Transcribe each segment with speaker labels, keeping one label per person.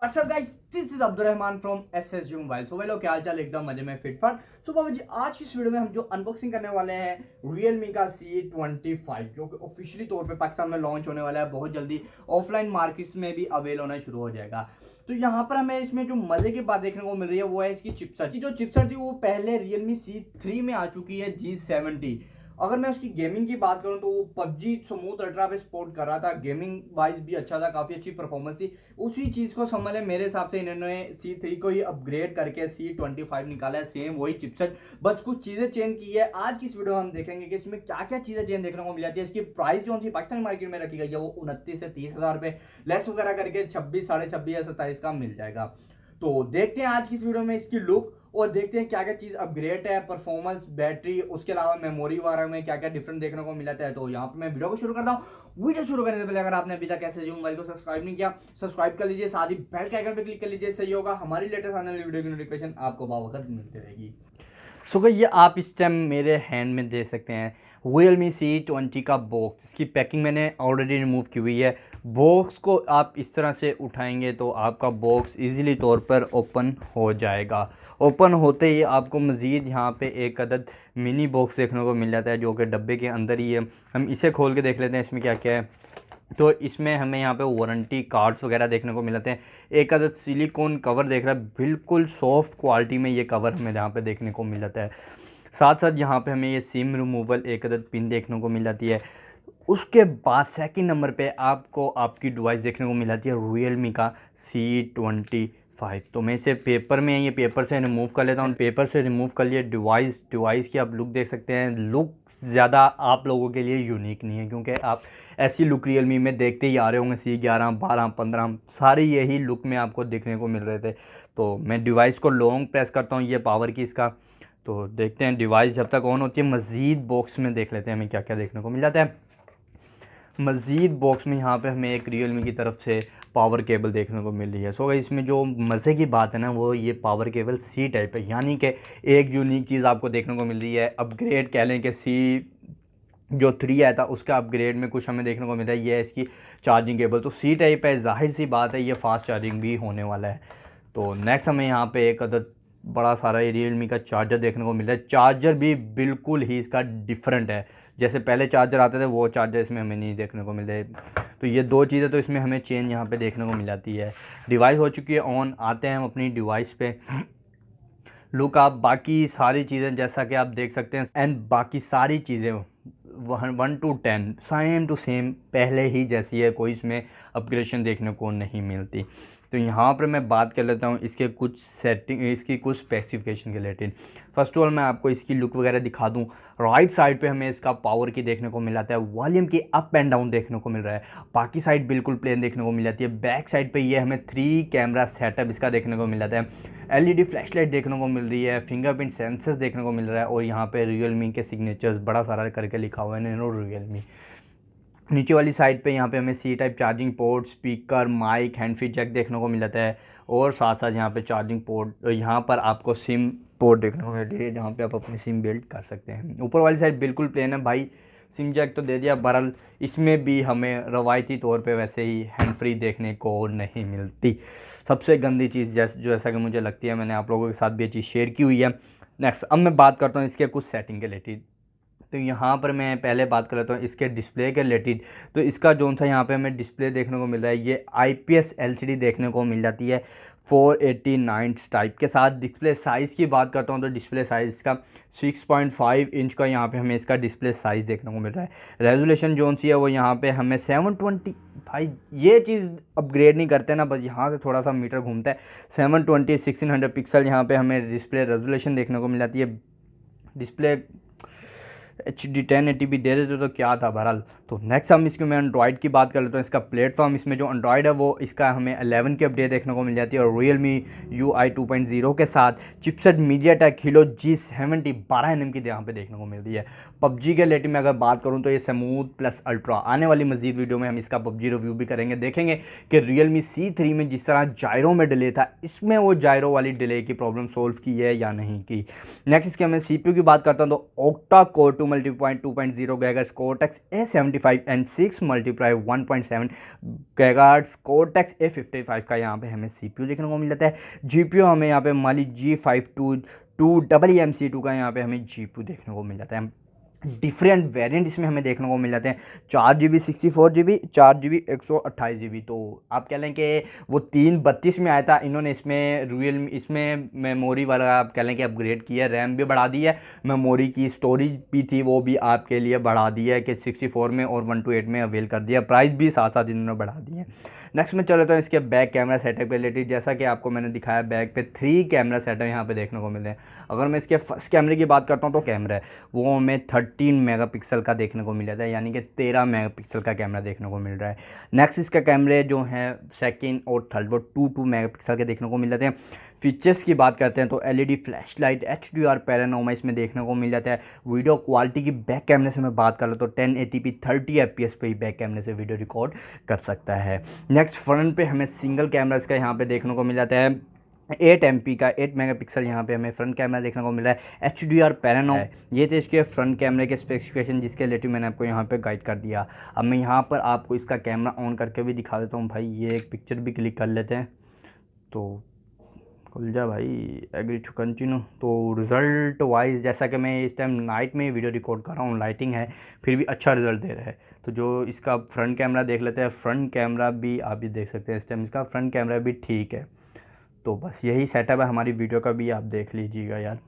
Speaker 1: WhatsApp guys, this is Abdulrahman from SSG mobile. So भाई क्या हाल चाल, एकदम मजे में फिट फाट। सो बाबा जी, आज की इस वीडियो में हम जो अनबॉक्सिंग करने वाले हैं Realme का C25, जो कि ऑफिशियली तौर पे पाकिस्तान में लॉन्च होने वाला है। बहुत जल्दी ऑफलाइन मार्केट्स में भी अवेल होना शुरू हो जाएगा। तो यहाँ पर हमें इसमें जो मजे की बात देखने को मिल रही है वो है इसकी चिपसेट की। जो चिपसेट थी वो पहले Realme C3 में आ चुकी है, G70। अगर मैं उसकी गेमिंग की बात करूं तो वो पबजी स्मूथ अल्ट्रा पे सपोर्ट कर रहा था, गेमिंग वाइज भी अच्छा था, काफी अच्छी परफॉर्मेंस थी। उसी चीज को संभाले मेरे हिसाब से इन्होंने C3 को ही अपग्रेड करके C25 निकाला है। सेम वही चिपसेट, बस कुछ चीजें चेंज की है। आज की इस वीडियो में हम देखेंगे कि इसमें क्या क्या चीजें चेंज देखने को मिल जाती है। इसकी प्राइस जो सी पाकिस्तानी मार्केट में रखी गई है वो 29 से 30 हज़ार रुपए, लेस वगैरह करके 26, 26.5 या 27 का मिल जाएगा। तो देखते हैं आज की इस वीडियो में इसकी लुक, और देखते हैं क्या क्या चीज अपग्रेड है, परफॉर्मेंस, बैटरी, उसके अलावा मेमोरी वगैरह में क्या क्या डिफरेंट देखने को मिलता है। तो यहाँ पे मैं वीडियो को शुरू करता हूँ। वीडियो शुरू करने से पहले अगर आपने अभी तक ऐसे मोबाइल को सब्सक्राइब नहीं किया, सब्सक्राइब कर लीजिए, साथ ही बेल के आइकन पे क्लिक कर लीजिए। सही होगा, हमारी लेटेस्ट आने वाली वीडियो की नोटिफिकेशन आपको बावकत मिलती रहेगी। सो ये आप इस टाइम मेरे हैंड में दे सकते हैं Realme C20 का बॉक्स। इसकी पैकिंग मैंने ऑलरेडी रिमूव की हुई है। बॉक्स को आप इस तरह से उठाएंगे तो आपका बॉक्स इजीली तौर पर ओपन हो जाएगा। ओपन होते ही आपको मज़ीद यहाँ पे एक अदद मिनी बॉक्स देखने को मिल जाता है, जो कि डब्बे के अंदर ही है। हम इसे खोल के देख लेते हैं इसमें क्या क्या है। तो इसमें हमें यहाँ पे वारंटी कार्ड्स वगैरह देखने को मिलते हैं। एक अदद सिलिकॉन कवर देख रहा है, बिल्कुल सॉफ्ट क्वालिटी में ये कवर हमें यहाँ पे देखने को मिल जाता है। साथ साथ यहाँ पे हमें ये सिम रिमूवल एक अदद पिन देखने को मिल जाती है। उसके बाद सेकंड नंबर पे आपको आपकी डिवाइस देखने को मिल जाती है Realme का C25। तो मैं इसे पेपर में, ये पेपर से रिमूव कर लेता हूँ। पेपर से रिमूव कर लिए। डिवाइस की आप लुक देख सकते हैं। लुक ज़्यादा आप लोगों के लिए यूनिक नहीं है, क्योंकि आप ऐसी लुक Realme में देखते ही आ रहे होंगे। C11, 12, 15 सारे यही लुक में आपको देखने को मिल रहे थे। तो मैं डिवाइस को लॉन्ग प्रेस करता हूँ, ये पावर की इसका। तो देखते हैं डिवाइस जब तक ऑन होती है, मज़ीद बॉक्स में देख लेते हैं हमें क्या क्या देखने को मिल जाता है। मज़ीद बॉक्स में यहाँ पे हमें एक Realme की तरफ से पावर केबल देखने को मिल रही है। सो इसमें जो मज़े की बात है ना, वो ये पावर केबल C टाइप है, यानी कि एक यूनिक चीज़ आपको देखने को मिल रही है। अपग्रेड कह लें कि C जो 3 आया था उसका अपग्रेड में कुछ हमें देखने को मिल रहा है। ये है इसकी चार्जिंग केबल। तो C टाइप है, जाहिर सी बात है ये फास्ट चार्जिंग भी होने वाला है। तो नेक्स्ट हमें यहाँ पे एक अदद बड़ा सारा Realme का चार्जर देखने को मिल रहा है। चार्जर भी बिल्कुल ही इसका डिफरेंट है। जैसे पहले चार्जर आते थे वो चार्जर इसमें हमें नहीं देखने को मिल रहे। तो ये दो चीज़ें तो इसमें हमें चेंज यहाँ पे देखने को मिल जाती है। डिवाइस हो चुकी है ऑन। आते हैं हम अपनी डिवाइस पे। लुक आप बाकी सारी चीज़ें जैसा कि आप देख सकते हैं, एंड बाकी सारी चीज़ें 1 to 10 सेम टू सेम पहले ही जैसी है, कोई इसमें अपग्रेडेशन देखने को नहीं मिलती। तो यहाँ पर मैं बात कर लेता हूँ इसके कुछ सेटिंग, इसकी कुछ स्पेसिफिकेशन के रिलेटेड। फर्स्ट ऑफ ऑल मैं आपको इसकी लुक वगैरह दिखा दूँ। राइट साइड पे हमें इसका पावर की देखने को मिल जाता है, वॉल्यूम की अप एंड डाउन देखने को मिल रहा है। बाकी साइड बिल्कुल प्लेन देखने को मिल जाती है। बैक साइड पे ये हमें 3 कैमरा सेटअप इसका देखने को मिल जाता है। LED फ्लैशलाइट देखने को मिल रही है। फिंगरप्रिंट सेंसर्स देखने को मिल रहा है। और यहाँ पे Realme के सिग्नेचर्स बड़ा सारा करके लिखा हुआ है नैनो Realme। नीचे वाली साइड पे यहाँ पे हमें C type charging port, speaker, mic, hand free jack देखने को मिल जाता है। और साथ साथ यहाँ पे चार्जिंग पोर्ट, यहाँ पर आपको सिम पोर्ट देखने को मिल रही है, जहाँ पे आप अपनी सिम बिल्ड कर सकते हैं। ऊपर वाली साइड बिल्कुल प्लेन है भाई। सिम जैक तो दे दिया, बहरहाल इसमें भी हमें रवायती तौर पे वैसे ही हैंड फ्री देखने को नहीं मिलती। सबसे गंदी चीज़ जैसा कि मुझे लगती है, मैंने आप लोगों के साथ भी ये चीज़ शेयर की हुई है। नेक्स्ट अब मैं बात करता हूँ इसके कुछ सेटिंग के रिलेटेड। तो यहाँ पर मैं पहले बात कर लेता हूँ इसके डिस्प्ले के रिलेटेड। तो इसका जो सा यहाँ पे हमें डिस्प्ले देखने को मिल रहा है, ये IPS LCD देखने को मिल जाती है 489 टाइप के साथ। डिस्प्ले साइज़ की बात करता हूँ तो डिस्प्ले साइज़ का 6.5 इंच का यहाँ पे हमें इसका डिस्प्ले साइज़ देखने को मिल रहा है। रेजोल्यूशन जोन सी है वो यहाँ पे हमें 720, भाई ये चीज़ अपग्रेड नहीं करते ना, बस यहाँ से थोड़ा सा मीटर घूमता है। 720 1600 पिक्सल यहाँ पे हमें डिस्प्ले रेजोल्यूशन देखने को मिल जाती है। डिस्प्ले HD 1080 भी दे देते तो क्या था बहरहाल। तो नेक्स्ट हम इसके मैं एंड्रॉयड की बात कर लेते हैं। इसका प्लेटफॉर्म, इसमें जो एंड्रॉयड है वो इसका हमें 11 की अपडेट देखने को मिल जाती है। और Realme UI 2.0 के साथ chipset MediaTek Helio G70 12nm की यहाँ पे देखने को मिल रही है। पबजी के रिलेटेड में अगर बात करूँ तो ये स्मूथ प्लस अल्ट्रा, आने वाली मजीद वीडियो में हम इसका पबजी रिव्यू भी करेंगे। देखेंगे कि Realme C3 में जिस तरह जायरो में डिले था, इसमें वो जायरो वाली डिले की प्रॉब्लम सोल्व की है या नहीं की। नेक्स्ट इसके मैं CPU की बात करता हूँ तो octa core 2 multi point 2.0 GHz cortex A70 C25 and 6 multiply 1.7 gigahertz cortex A55 का यहाँ पे हमें CPU देखने को मिल जाता है। GPU हमें यहाँ पे माली G52 EMC2 का यहाँ पे हमें GPU देखने को मिल जाता है। डिफरेंट वेरिएंट इसमें हमें देखने को मिल जाते हैं, 4GB 64GB, 4GB 128GB। तो आप कह लें कि वो 332 में आया था, इन्होंने इसमें रियलमी इसमें मेमोरी वाला आप कह लें कि अपग्रेड किया है, रैम भी बढ़ा दी है, मेमोरी की स्टोरेज भी थी वो भी आपके लिए बढ़ा दी है कि 64 में और 128 में अवेल कर दिया, प्राइस भी साथ साथ इन्होंने बढ़ा दी है। नेक्स्ट में चलो तो इसके बैक कैमरा सेटअप के रिलेटेड, जैसा कि आपको मैंने दिखाया बैक पे 3 कैमरा सेटअप यहाँ पे देखने को मिले हैं। अगर मैं इसके फर्स्ट कैमरे की बात करता हूँ तो कैमरा है वो हमें 13 मेगापिक्सल का देखने को मिल जाता है, यानी कि 13 मेगापिक्सल का कैमरा देखने को मिल रहा है। नेक्स्ट इसका कैमरे जो हैं सेकंड और थर्ड वो 2 मेगापिक्सल के देखने को मिल जाते हैं। फीचर्स की बात करते हैं तो LED flash light, HDR panorama इसमें देखने को मिल जाता है। वीडियो क्वालिटी की बैक कैमरे से मैं बात कर लूँ तो 1080p 30 FPS पे ही बैक कैमरे से वीडियो रिकॉर्ड कर सकता है। नेक्स्ट फ्रंट पे हमें सिंगल कैमरा इसका यहाँ पे देखने को मिल जाता है, 8 MP का 8 मेगापिक्सल यहाँ पे हमें फ्रंट कैमरा देखने को मिल रहा है। HDR पैनोरामा है, ये थे इसके फ्रंट कैमरे के स्पेसिफिकेशन जिसके रिलेटिव मैंने आपको यहाँ पे गाइड कर दिया। अब मैं यहाँ पर आपको इसका कैमरा ऑन करके भी दिखा देता हूँ भाई, ये एक पिक्चर भी क्लिक कर लेते हैं तो खुल जा भाई, एग्री टू कंटिन्यू। तो रिज़ल्ट वाइज जैसा कि मैं इस टाइम नाइट में वीडियो रिकॉर्ड कर रहा हूँ, लाइटिंग है फिर भी अच्छा रिजल्ट दे रहा है। तो जो इसका फ्रंट कैमरा देख लेते हैं, फ्रंट कैमरा भी आप भी देख सकते हैं, इस टाइम इसका फ्रंट कैमरा भी ठीक है। तो बस यही सेटअप है हमारी वीडियो का, भी आप देख लीजिएगा यार।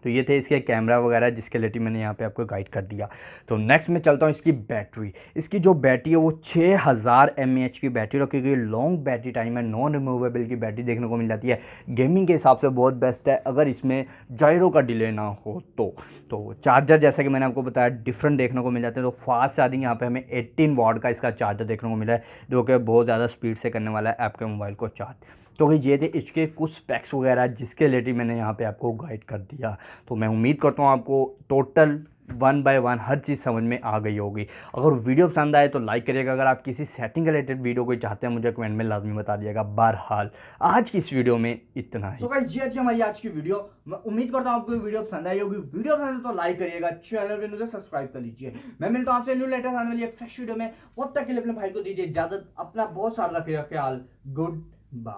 Speaker 1: तो ये थे इसके कैमरा वगैरह जिसके रिलेटिव मैंने यहाँ पे आपको गाइड कर दिया। तो नेक्स्ट में चलता हूँ इसकी बैटरी। इसकी जो बैटरी है वो 6000 mAh की बैटरी रखी गई, लॉन्ग बैटरी टाइम है, नॉन रिमूवेबल की बैटरी देखने को मिल जाती है। गेमिंग के हिसाब से बहुत बेस्ट है अगर इसमें जायरो का डिले ना हो तो चार्जर जैसा कि मैंने आपको बताया डिफरेंट देखने को मिल जाते हैं। तो फास्ट चार्जिंग यहाँ पे हमें 18 वाट का इसका चार्जर देखने को मिला है, जो कि बहुत ज़्यादा स्पीड से करने वाला है आपके मोबाइल को चार्ज। तो ये थे इसके कुछ स्पेक्स वगैरह जिसके रिलेटेड मैंने यहाँ पे आपको गाइड कर दिया। तो मैं उम्मीद करता हूँ आपको टोटल 1 बाय 1 हर चीज़ समझ में आ गई होगी। अगर वीडियो पसंद आए तो लाइक करिएगा, अगर आप किसी सेटिंग रिलेटेड वीडियो कोई चाहते हैं मुझे कमेंट में लाजमी बता दिएगा। बहरहाल आज की इस वीडियो में इतना ही।
Speaker 2: तो गाइस ये थी हमारी आज की वीडियो। मैं उम्मीद करता हूँ आपको वीडियो पसंद आई होगी। वीडियो पसंद है तो लाइक करिएगा, चैनल पे सब्सक्राइब कर लीजिए। मैं मिलता हूँ आपसे न्यू लेटेस्ट आने वाली एक फ्रेश वीडियो में। तब तक के लिए अपने भाई को दीजिए इजाजत, अपना बहुत सारा रखिएगा ख्याल। Good bye.